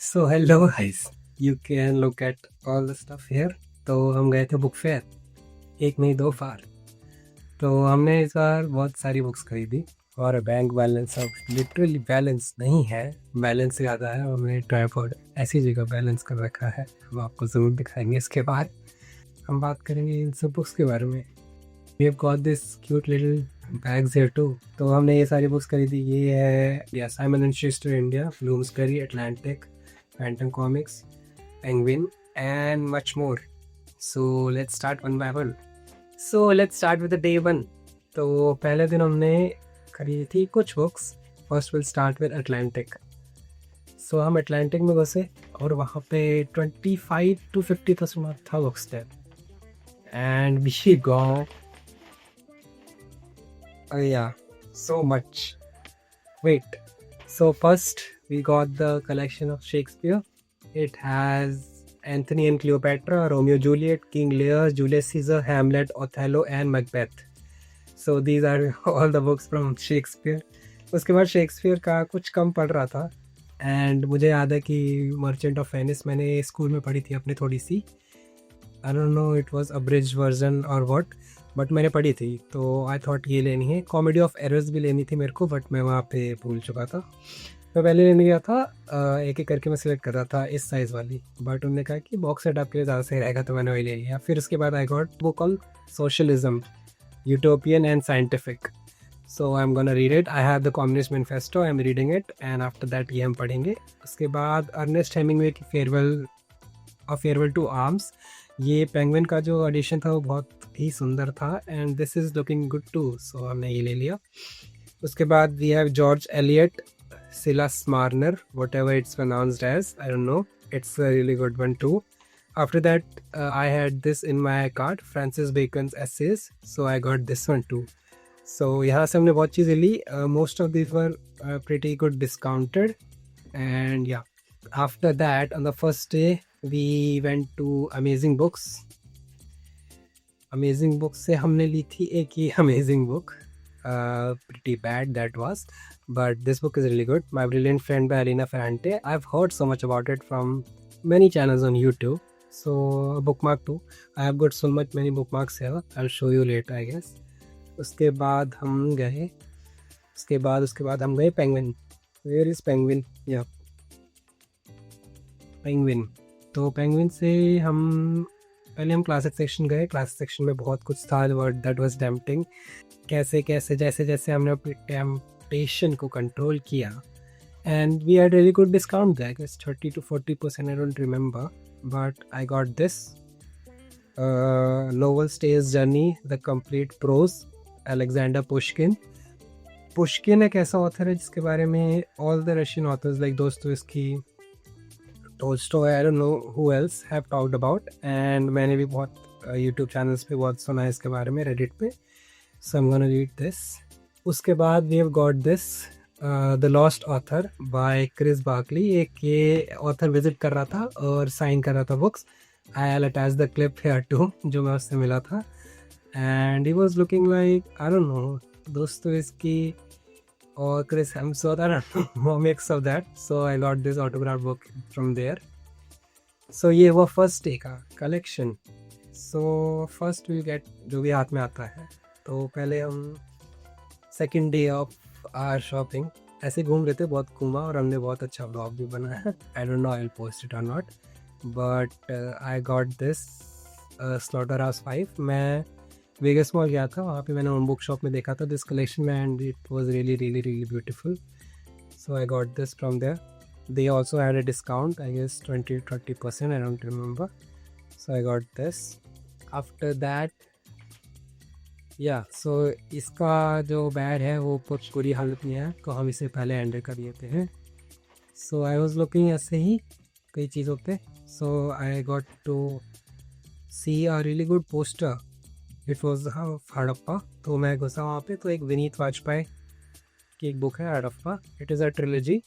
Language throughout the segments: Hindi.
So hello guys, you can look at all the stuff here. तो हम गए थे बुक फेयर, एक नहीं दो बार। तो हमने इस बार बहुत सारी बुक्स खरीदी और बैंक बैलेंस अब लिटरली बैलेंस नहीं है, बैलेंस से ज़्यादा है। हमने ट्राईपॉड ऐसी जगह बैलेंस कर रखा है, हम आपको ज़रूर दिखाएंगे। इसके बाद हम बात करेंगे इन सब बुक्स के बारे में। We have got this cute little bags here too. तो हमने ये सारी बुक्स खरीदी। ये है या Simon and Schuster India, Bloomsbury, Atlantic, Phantom Comics, Penguin, and much more. So let's start one by one. So let's start with the day one. तो पहले दिन हमने खरीदी थी कुछ books. First will start with Atlantic. So हम अटलांटिक में घुसे और वहाँ पे 25 to 50% था बुक्स थे। And we got yeah, so much. Wait. So first we got the collection of Shakespeare. It has Anthony and Cleopatra, Romeo Juliet, King Lear, Julius Caesar, Hamlet, Othello and Macbeth. So these are all the books from Shakespeare. उसके बाद शेक्सपियर का कुछ कम पढ़ रहा था। एंड मुझे याद है कि मर्चेंट ऑफ वेनिस मैंने स्कूल में पढ़ी थी अपने थोड़ी सी। I don't know it was abridged version और व्हाट, बट मैंने पढ़ी थी तो आई थॉट ये लेनी है। कॉमेडी ऑफ एरर्स भी लेनी थी मेरे को, बट मैं वहाँ पे भूल चुका था। मैं पहले लेने गया था, एक एक करके मैं सिलेक्ट कर रहा था इस साइज़ वाली, बट उन्होंने कहा कि बॉक्स सेट आपके लिए ज़्यादा सही रहेगा, तो मैंने वही ले लिया। फिर उसके बाद I got book on socialism, utopian and scientific. So I am gonna read it. I have the Communist Manifesto, I am reading it and after that ये हम पढ़ेंगे। उसके बाद अर्नेस्ट हेमिंगवे की फेयरवेल टू आर्म्स। ये पेंगुइन का जो एडिशन था वो बहुत ही सुंदर था and this is looking good too, so हमने ये ले लिया। उसके बाद we have George Eliot, Silas Marner, whatever it's pronounced as, I don't know. It's a really good one too. After that, I had this in my cart, Francis Bacon's essays, so I got this one too. So यहाँ से हमने बहुत चीज़ें ली. Most of these were pretty good discounted, and yeah. After that, on the first day, we went to Amazing Books. Amazing Books से हमने ली थी एक ही Amazing book. Pretty bad that was, but this book is really good. My Brilliant Friend by Alina Ferrante. I've heard so much about it from many channels on YouTube, so bookmark too. I have got so many bookmarks here. I'll show you later, I guess. उसके बाद हम गए Penguin. Where is Penguin? Yeah, Penguin. तो Penguin से पहले हम क्लासिक सेक्शन गए। क्लासिक सेक्शन में बहुत कुछ था, वर्ड दैट वाज टेम्पटिंग। कैसे जैसे हमने अपनी टेम्पटेशन को कंट्रोल किया, and we had really good discount there, it's 30 to 40%, I don't remember, but I got this novel stage journey the complete prose, Alexander Pushkin एक ऐसा ऑथर है जिसके बारे में all the Russian authors like Dostoevsky, Tolstoy, I don't know who else have talked about, and मैंने भी बहुत यूट्यूब चैनल्स पे बहुत सुना है इसके बारे में, रेडिट पे। So I'm gonna read this. उसके बाद we have got this The Lost Author by Chris Barkley. एक ये ऑथर विजिट कर रहा था और साइन कर रहा था books. I'll attach the clip here too, जो मैं उससे मिला था, and he was looking like, I don't know, Dostoevsky or Chris Hemsworth, I don't know, a mix of that. So I got this autograph book from there. So ये वो फर्स्ट डे का collection. So first we get जो भी हाथ में आता है। तो पहले हम second day of our shopping ऐसे घूम रहे थे, बहुत घूमा और हमने बहुत अच्छा ब्लॉग भी बनाया। I don't know I will post it और not, but I got this slaughter house 5। मैं वेगस मॉल गया था, वहाँ पे मैंने उन बुक शॉप में देखा था दिस कलेक्शन में, and it was really beautiful, so I got this from there. They also had a discount, I guess 20-30%, I don't remember, so I got this. After that so इसका जो बैग है वो बहुत बुरी हालत में है, तो हम इसे पहले एंडर कर देते हैं। सो आई वॉज लुकिंग ऐसे ही कई चीज़ों पे, so I got to see a really good poster, it was Harappa. तो मैं घुसा वहाँ पे, तो एक विनीत वाजपेयी की एक बुक है Harappa, it is a trilogy,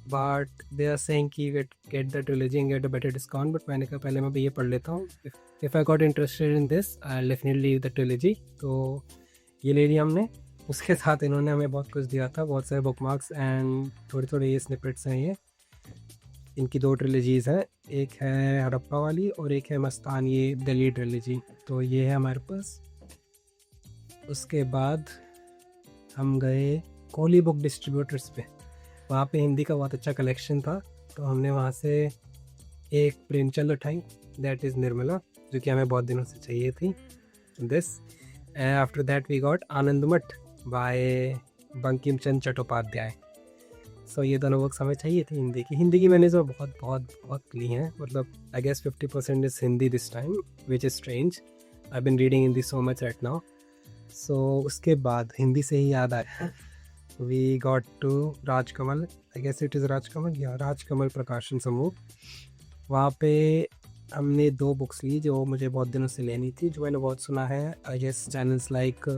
but they are saying कि get the trilogy and get a better discount, but मैंने कहा पहले मैं ये पढ़ लेता हूँ, if I got interested in this I definitely leave the trilogy. तो ये ले लिया हमने। उसके साथ इन्होंने हमें बहुत कुछ दिया था, बहुत सारे बुक मार्क्स एंड थोड़े ये स्निपेट्स हैं ये। इनकी 2 ट्रिलॉजीज़ हैं, एक है हड़प्पा वाली और एक है मस्तान, ये दिल्ली ट्रिलॉजी। तो ये है हमारे पास। उसके बाद हम गए कोहली बुक डिस्ट्रीब्यूटर्स पे, वहाँ पे हिंदी का बहुत अच्छा कलेक्शन था, तो हमने वहाँ से एक प्रेमचंद उठाई, दैट इज़ निर्मला, जो कि हमें बहुत दिनों से चाहिए थी। This and after that we got Anandmath by Bankim Chandra Chattopadhyay. So ये दोनों बुक्स हमें चाहिए थी हिंदी की मैंने जो बहुत बहुत बहुत ली हैं, मतलब I guess 50% is Hindi this time, which is strange. I been reading Hindi so much right now. So उसके बाद हिंदी से ही याद आया, we got to Rajkamal, I guess it is Rajkamal या राजकमल प्रकाशन समूह। वहाँ पे हमने 2 बुक्स ली जो मुझे बहुत दिनों से लेनी थी, जो मैंने बहुत सुना है I guess channels like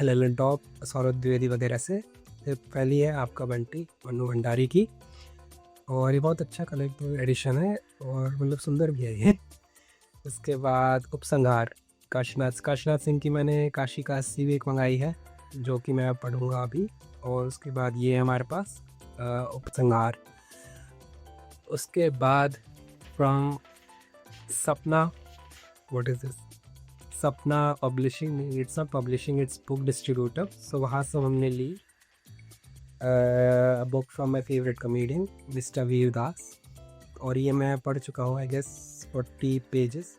Lallantop, Saurabh Dwivedi वगैरह से। पहली है आपका बंटी मन्नू भंडारी की, और ये बहुत अच्छा कलेक्टिव एडिशन है और मतलब सुंदर भी है ये। उसके बाद उपसंहार काशीनाथ सिंह की मैंने काशी का 80 वीक मंगाई है, जो कि मैं पढ़ूँगा अभी। और उसके बाद ये है हमारे पास उपसंहार। उसके बाद from Sapna, what is this, Sapna publishing, it's not publishing, it's book distributor. So वहाँ से हमने ली book from my favourite comedian mister Vir Das, और ये मैं पढ़ चुका हूँ I guess 40 pages.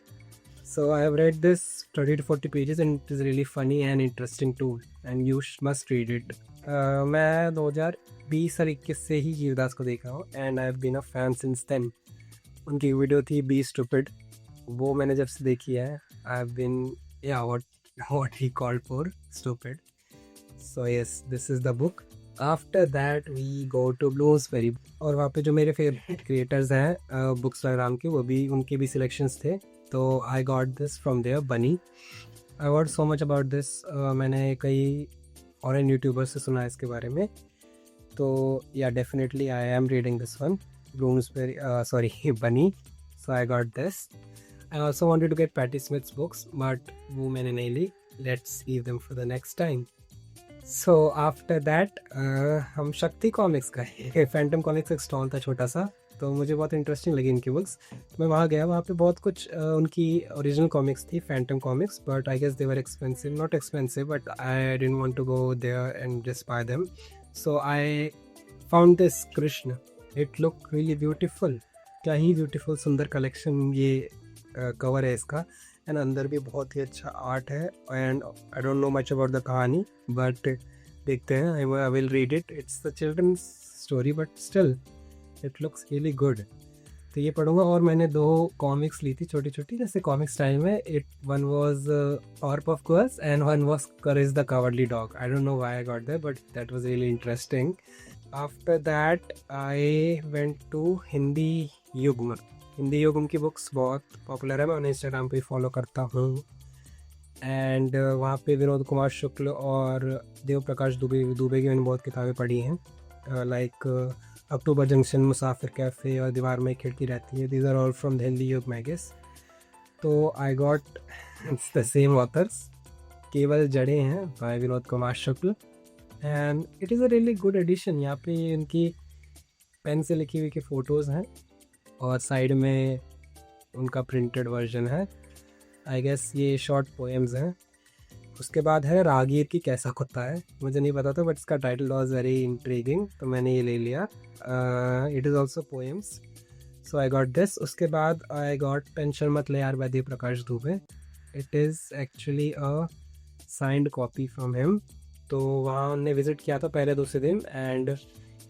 So I have read this 30 to 40 pages and it is really funny and interesting too, and you must read it. मैं 2020 और 21 से ही वीरदास को देखा हूँ and I have been a fan since then. उनकी वीडियो थी बी स्टूपिड, वो मैंने जब से देखी है I have been yeah what he called for stupid. So yes, this is the book. After that we go to Bloomsbury, और वहाँ पे जो मेरे फेवरेट क्रिएटर्स हैं बुक्सटाग्राम के, वो भी उनके भी सिलेक्शंस थे, तो I got this from there बनी। I got so much about this, मैंने कई फॉरेन यूट्यूबर्स से सुना है इसके बारे में, तो या definitely I am reading this one, Bloomsbury sorry बनी। So I got this. I also wanted to get Patti Smith's books, but वो मैंने नहीं ली, let's leave them for the next time. So after that हम शक्ति कॉमिक्स गए, फैंटम कॉमिक्स एक स्टॉल था छोटा सा, तो मुझे बहुत इंटरेस्टिंग लगी इनकी बुक्स। मैं वहाँ गया, वहाँ पे बहुत कुछ उनकी ओरिजिनल कॉमिक्स थी, Phantom comics, but I guess they were expensive, not expensive but I didn't want to go there and just buy them. So I found this Krishna, it look really beautiful, क्या ही ब्यूटीफुल सुंदर कलेक्शन, ये कवर है इसका, एंड अंदर भी बहुत ही अच्छा आर्ट है। And I don't know much about the कहानी, बट देखते हैं, I will read it. It's the children's story but still it looks really good, तो ये पढ़ूंगा। और मैंने 2 कॉमिक्स ली थी छोटी छोटी, जैसे कॉमिक स्टाइल में, one was Powerpuff Girls and one was Courage the Cowardly Dog. I don't know why I got that, but that was really interesting. After that I went to Hindi Yugm. Hindi युग्म की बुक्स बहुत पॉपुलर है, मैं उन्हें इंस्टाग्राम पे फॉलो करता हूँ, एंड वहाँ पे विनोद कुमार शुक्ल और देव प्रकाश दुबे की मैंने बहुत किताबें पढ़ी हैं, like October Junction, Musafir Cafe और दीवार में खिड़की रहती है, these are all from the Hindi Yug I guess. तो I got it's the same authors, केवल जड़े हैं by Vinod Kumar Shukla, and it is a really good edition. यहाँ पे उनकी पेन से लिखी हुई के फ़ोटोज़ हैं और साइड में उनका प्रिंटेड वर्जन है, आई गेस ये शॉर्ट पोएम्स हैं। उसके बाद है रागीर की कैसा कुत्ता है, मुझे नहीं पता था बट इसका टाइटल वॉज वेरी इंट्रीगिंग, तो मैंने ये ले लिया। It is also poems, so I got this. उसके बाद आई गॉट टेंशन मत ले यार by Dev Prakash Dubey, it is actually a signed copy from him. तो वहाँ उनने विज़िट किया था पहले दूसरे दिन, and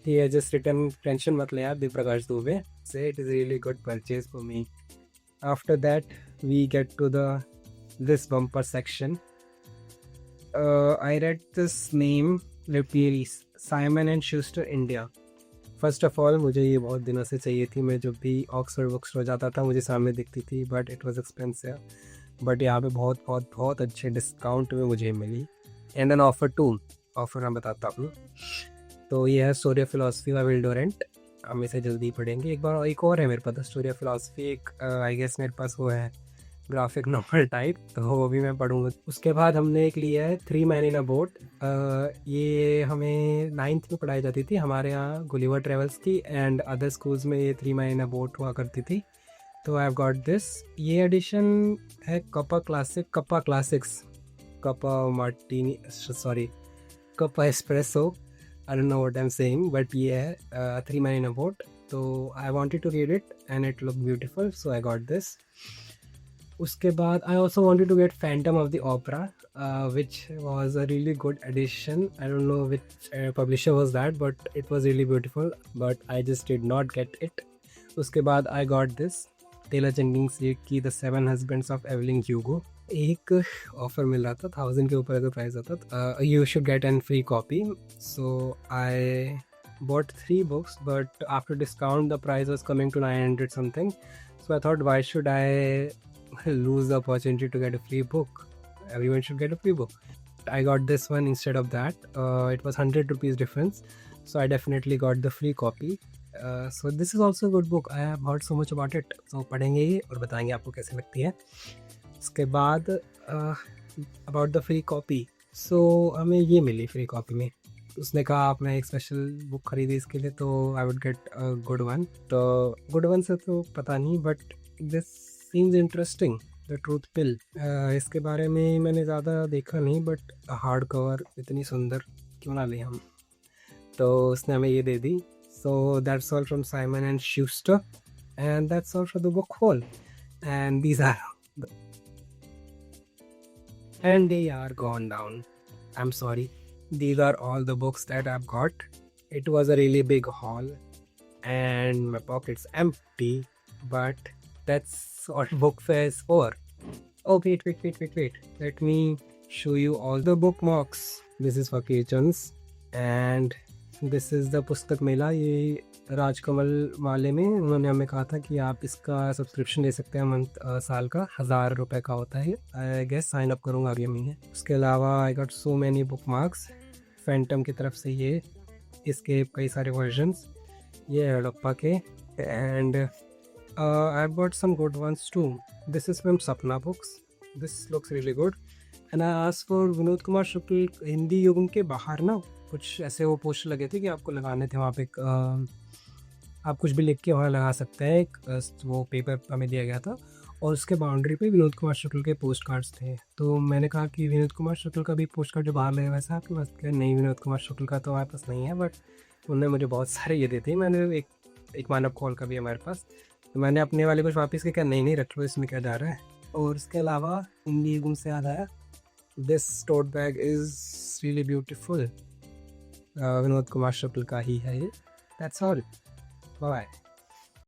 he has just written tension मत ले यार देव प्रकाश दुबे से, it is really good purchase for me. After that we get to this bumper section. I read this name repeatedly, Simon and Schuster India. First of all मुझे ये बहुत दिनों से चाहिए थी, मैं जब भी ऑक्सफोर्ड बुक स्टोर जाता था मुझे सामने दिखती थी, but it was expensive, but यहाँ पे बहुत बहुत बहुत अच्छे डिस्काउंट में मुझे मिली। एंड एन ऑफर मैं बताता हूँ। तो ये है story of philosophy by Will Durant, हम इसे जल्दी पढ़ेंगे। एक और है मेरे पास स्टोरी ऑफ फिलॉसफी, एक आई गेस मेरे पास वो है ग्राफिक नॉवल टाइप, तो वो भी मैं पढ़ूँगा। उसके बाद हमने एक लिया है 3 मैन इन अ बोट। ये हमें 9th में पढ़ाई जाती थी हमारे यहाँ, गुलिवर ट्रेवल्स की, एंड अदर स्कूल्स में ये 3 मैन इन अ बोट हुआ करती थी। तो आई हैव गॉट दिस। ये एडिशन है Kappa classics, Kappa Martini, sorry Kappa Espresso, I don't know what I am saying, but ये है 3 मैन इन अ बोट। तो I wanted to read it and it look beautiful, so I got this. उसके बाद I also wanted to get Phantom of the Opera, which was a really good edition. I don't know which publisher was that, but it was really beautiful, but I just did not get it. उसके बाद I got this Taylor Jenkins Reid की the 7 husbands of Evelyn Hugo. एक ऑफर मिल रहा था 1000 के ऊपर अगर प्राइस आता था, you should get an free copy. So I bought 3 books, but after discount the price was coming to 900 something, so I thought, why should I lose the opportunity to get a free book? Everyone should get a free book. I got this one instead of that. It was 100 rupees difference, so I definitely got the free copy. So this is also a good book. I have heard so much about it, so पढ़ेंगे ये और बताएंगे आपको कैसे लगती है। उसके बाद about the free copy, so हमें ये मिली फ्री कॉपी में। उसने कहा आपने एक स्पेशल बुक खरीदी इसके लिए, तो I would get a good one. तो गुड वन से तो पता नहीं, but this seems interesting, the truth pill. इसके बारे में मैंने ज़्यादा देखा नहीं, बट हार्ड कवर इतनी सुंदर क्यों ना ले हम, तो उसने हमें ये दे दी। So that's all from Simon and Schuster, and that's all for the book hall, and these are and they are gone down. I'm sorry. These are all the books that I've got. It was a really big haul and my pocket's empty, but that's all book fair is for. Oh, wait. Let me show you all the bookmarks. This is for kitchens and this is the पुस्तक मेला। ये राजकमल वाले में उन्होंने हमें कहा था कि आप इसका सब्सक्रिप्शन ले सकते हैं मंथ, साल का 1000 रुपये का होता है। आई गेस साइन अप करूँगा अगले महीने। उसके अलावा आई got so many book marks Phantom की तरफ से, ये इसके कई सारे वर्जन्स, ये हड़प्पा के, and I got some good ones too. This is from Sapna books, this looks really good, and I asked for Vinod Kumar Shukla. Hindi Yugam के बाहर ना कुछ ऐसे वो पोस्टर लगे थे कि आपको लगाने थे वहाँ पे, आप कुछ भी लिख के वहाँ लगा सकते हैं। एक वो पेपर हमें दिया गया था और उसके बाउंड्री पे विनोद कुमार शुक्ल के पोस्ट कार्ड्स थे। तो मैंने कहा कि विनोद कुमार शुक्ल का भी पोस्ट कार्ड जो बाहर लगा वैसा आपके पास क्या? नहीं, विनोद कुमार शुक्ल का तो हमारे पास नहीं है, बट उन्होंने मुझे बहुत सारे ये देते हैं। मैंने एक मानव कॉल का भी हमारे पास, तो मैंने अपने वाले कुछ वापस के क्या नहीं रख लो, इसमें क्या जा रहा है। और उसके अलावा हिंदी युगम से याद आया, this tote bag is really beautiful, Vinod Kumar Shukla का ही है ये। That's all, bye.